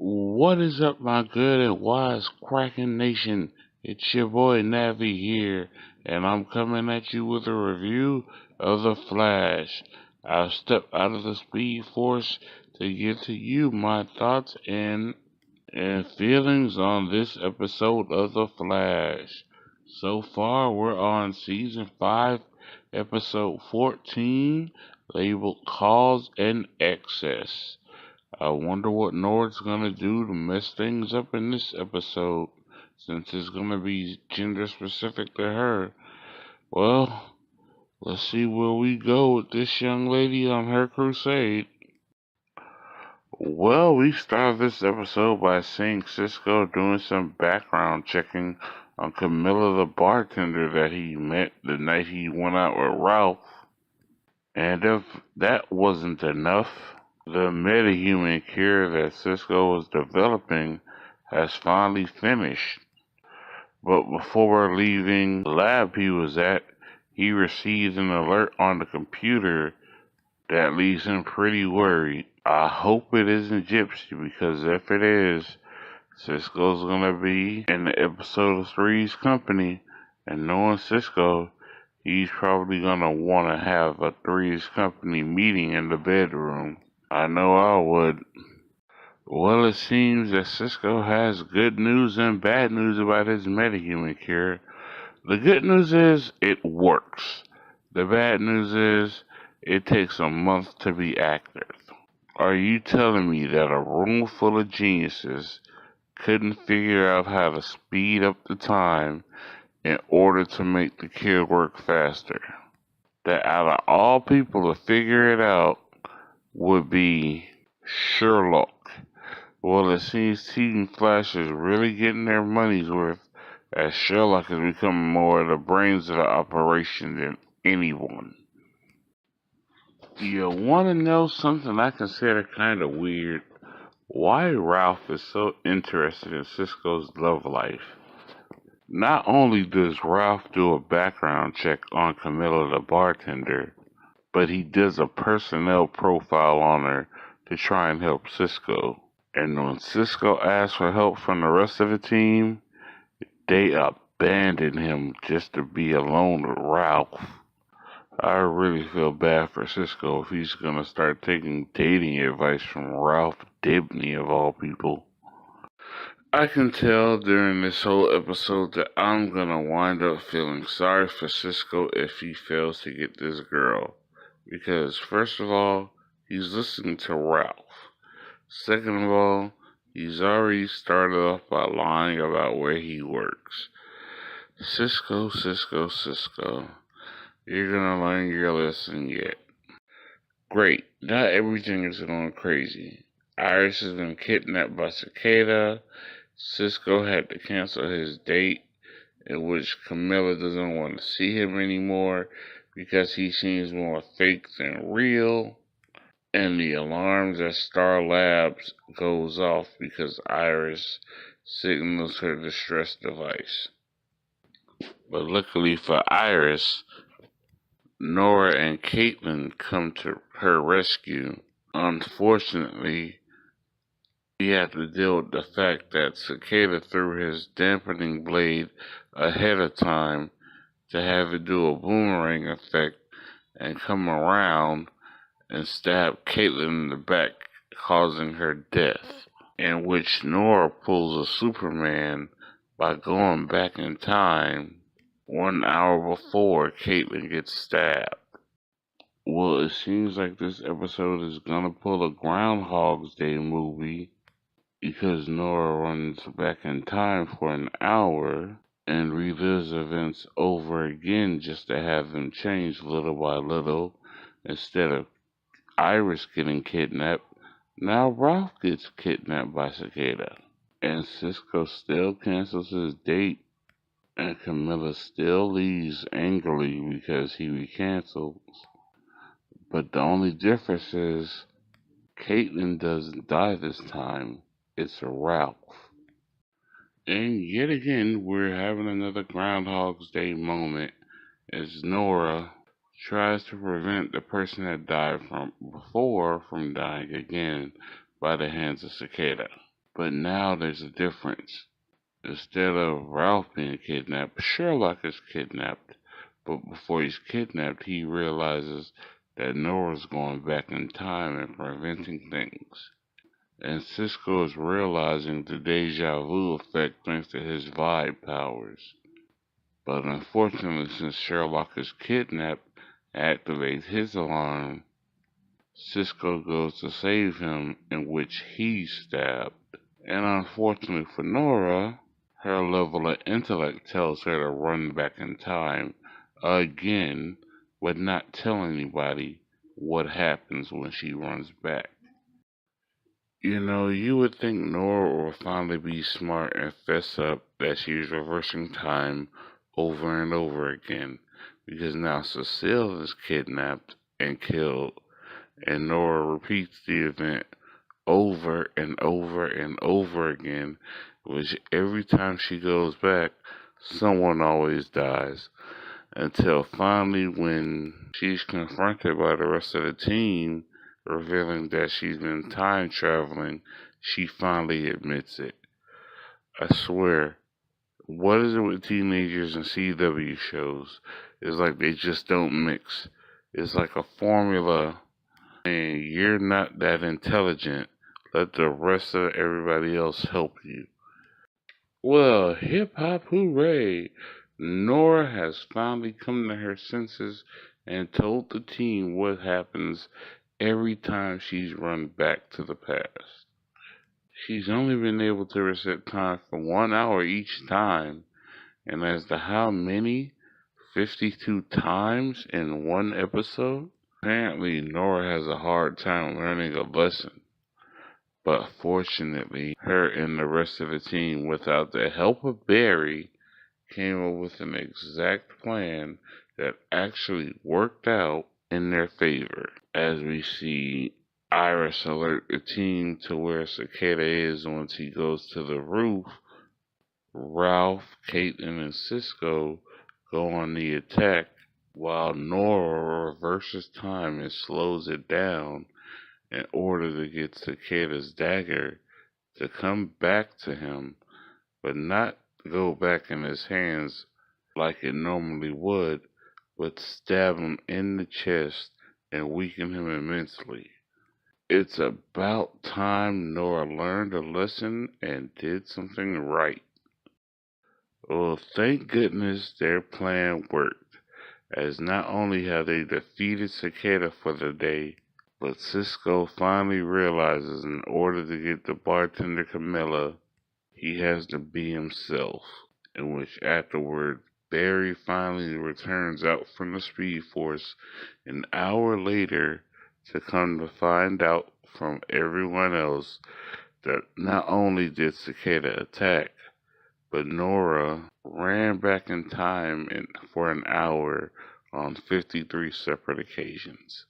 What is up, my good and wisecracking nation? It's your boy Navi here, and I'm coming at you with a review of The Flash. I'll step out of the Speed Force to give to you my thoughts and feelings on this episode of The Flash. So far, we're on Season 5, Episode 14, labeled Cause and Excess. I wonder what Nord's gonna do to mess things up in this episode, since it's gonna be gender specific to her. Well, let's see where we go with this young lady on her crusade. Well, we started this episode by seeing Cisco doing some background checking on Camilla the bartender that he met the night he went out with Ralph. And if that wasn't enough, the metahuman cure that Cisco was developing has finally finished. But before leaving the lab he was at, he received an alert on the computer that leaves him pretty worried. I hope it isn't Gypsy, because if it is, Cisco's gonna be in the episode of Three's company, and knowing Cisco, he's probably gonna wanna have a Three's company meeting in the bedroom. I know I would. Well, it seems that Cisco has good news and bad news about his metahuman cure. The good news is it works. The bad news is it takes a month to be active. Are you telling me that a room full of geniuses couldn't figure out how to speed up the time in order to make the cure work faster? That out of all people to figure it out would be Sherlock. Well, it seems Team Flash is really getting their money's worth, as Sherlock is becoming more of the brains of the operation than anyone. You want to know something I consider kind of weird? Why Ralph is so interested in Cisco's love life. Not only does Ralph do a background check on Camilla the bartender, but he does a personnel profile on her to try and help Cisco. And when Cisco asks for help from the rest of the team, they abandon him just to be alone with Ralph. I really feel bad for Cisco if he's gonna start taking dating advice from Ralph Dibny of all people. I can tell during this whole episode that I'm gonna wind up feeling sorry for Cisco if he fails to get this girl. Because first of all, he's listening to Ralph. Second of all, he's already started off by lying about where he works. Cisco, you're gonna learn your lesson yet. Great, not everything is going crazy. Iris has been kidnapped by Cicada. Cisco had to cancel his date, in which Camilla doesn't want to see him anymore because he seems more fake than real. And the alarms at Star Labs goes off because Iris signals her distress device. But luckily for Iris, Nora and Caitlin come to her rescue. Unfortunately, we have to deal with the fact that Cicada threw his dampening blade ahead of time to have it do a boomerang effect and come around and stab Caitlin in the back, causing her death, in which Nora pulls a Superman by going back in time 1 hour before Caitlin gets stabbed. Well, it seems like this episode is gonna pull a Groundhog's Day movie, because Nora runs back in time for an hour and relives events over again just to have them change little by little. Instead of Iris getting kidnapped, now Ralph gets kidnapped by Cicada. And Cisco still cancels his date, and Camilla still leaves angrily because he recancels. But the only difference is Caitlin doesn't die this time. It's a Ralph. And yet again, we're having another Groundhog's Day moment as Nora tries to prevent the person that died from before from dying again by the hands of Cicada. But now there's a difference. Instead of Ralph being kidnapped, Sherlock is kidnapped. But before he's kidnapped, he realizes that Nora's going back in time and preventing things. And Cisco is realizing the deja vu effect thanks to his vibe powers. But unfortunately, since Sherlock is kidnapped and activates his alarm, Cisco goes to save him, in which he's stabbed. And unfortunately for Nora, her level of intellect tells her to run back in time again, but not tell anybody what happens when she runs back. You know, you would think Nora will finally be smart and fess up that she's reversing time over and over again, because now Cecile is kidnapped and killed, and Nora repeats the event over and over and over again, which every time she goes back, someone always dies. Until finally, when she's confronted by the rest of the team, revealing that she's been time traveling, she finally admits it. I swear, what is it with teenagers and CW shows? It's like they just don't mix. It's like a formula, and you're not that intelligent. Let the rest of everybody else help you. Well, hip hop hooray! Nora has finally come to her senses and told the team what happens every time she's run back to the past. She's only been able to reset time for 1 hour each time, and as to how many, 52 times in one episode? Apparently, Nora has a hard time learning a lesson. But fortunately, her and the rest of the team, without the help of Barry, came up with an exact plan that actually worked out in their favor. As we see Iris alert the team to where Cicada is once he goes to the roof, Ralph, Caitlin, and Cisco go on the attack while Nora reverses time and slows it down in order to get Cicada's dagger to come back to him, but not go back in his hands like it normally would, but stab him in the chest and weaken him immensely. It's about time Nora learned a lesson and did something right. Well, thank goodness their plan worked, as not only have they defeated Cicada for the day, but Cisco finally realizes in order to get the bartender Camilla, he has to be himself, in which afterward Barry finally returns out from the Speed Force an hour later to come to find out from everyone else that not only did Cicada attack, but Nora ran back in time for an hour on 53 separate occasions.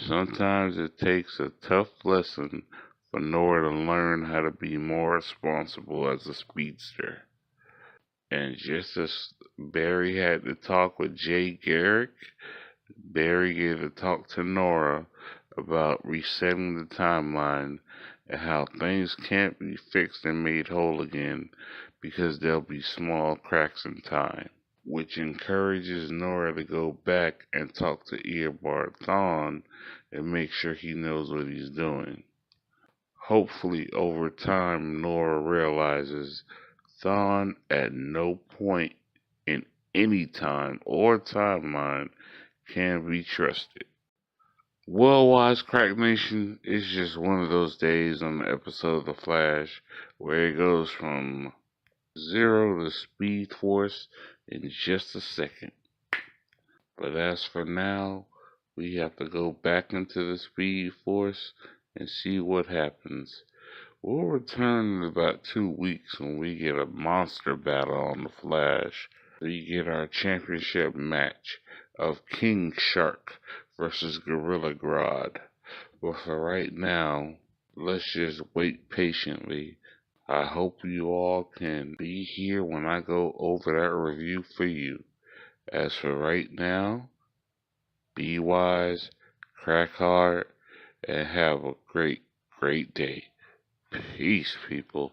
Sometimes it takes a tough lesson for Nora to learn how to be more responsible as a speedster. And just as Barry had to talk with Jay Garrick, Barry gave a talk to Nora about resetting the timeline and how things can't be fixed and made whole again because there'll be small cracks in time, which encourages Nora to go back and talk to Eobard Thawne and make sure he knows what he's doing. Hopefully, over time, Nora realizes Thawne at no point in any time or timeline can be trusted. Well, Wisecrack Nation, it's just one of those days on the episode of The Flash where it goes from 0 to Speed Force in just a second. But as for now, we have to go back into the Speed Force and see what happens. We'll return in about 2 weeks when we get a monster battle on the Flash. We get our championship match of King Shark versus Gorilla Grodd. But for right now, let's just wait patiently. I hope you all can be here when I go over that review for you. As for right now, be wise, crack hard, and have a great, great day. Peace, people.